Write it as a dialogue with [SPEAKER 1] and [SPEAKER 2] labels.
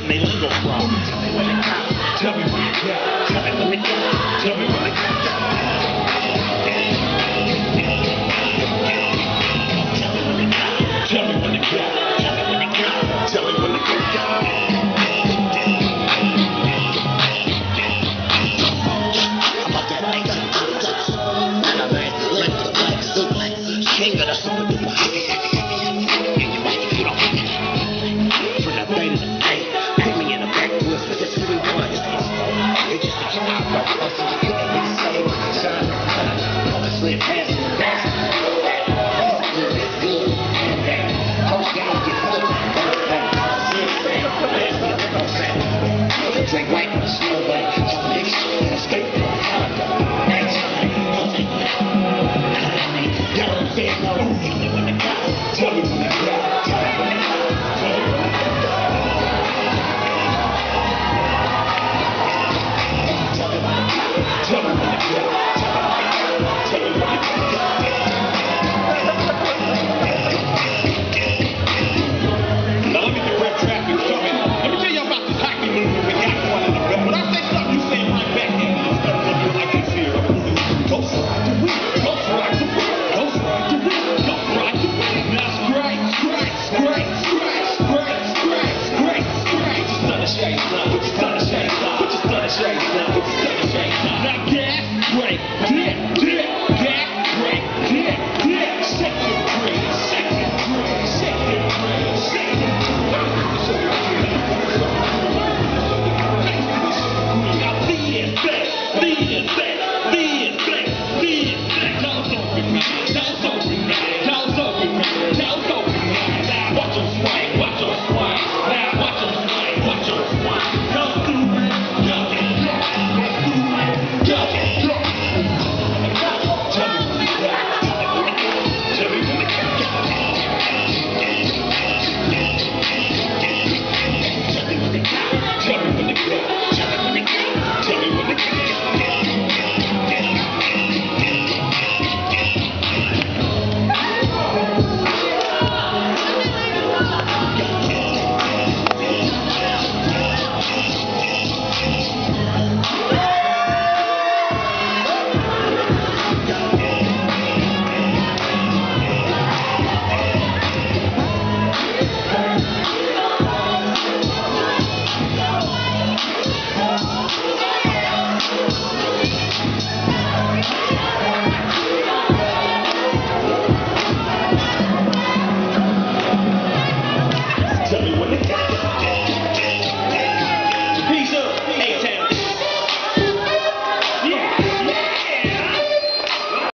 [SPEAKER 1] getting their lingo from. Tell me when it comes. Tell me when it comes. Tell me when it comes. Tell me when it comes. Tell me when it comes. Tell me when it comes. Tell me when it comes. King of the super duper. And you're right if you don't hit it. From the day to the day, put me in the backwoods with this sweet punch. It just a job, bro. I'm a slip past the best. It's good. Coach game get flipped. Drink white with a snowball. Mix and a skateboard. Tell me when it comes. Tell me when it comes. Tell me when it comes. Tell me when it comes. Tell me when it comes. Now let me direct traffic coming. Let me tell you about this hockey movement we got going in the rep. But I say something, you say right back in. Like this here. Ghost ride the wind. Ghost ride the wind. Ghost ride the wind. Ghost ride the wind. That's great. Great. Great. Great. Great. Great. Great. Great. Just understand.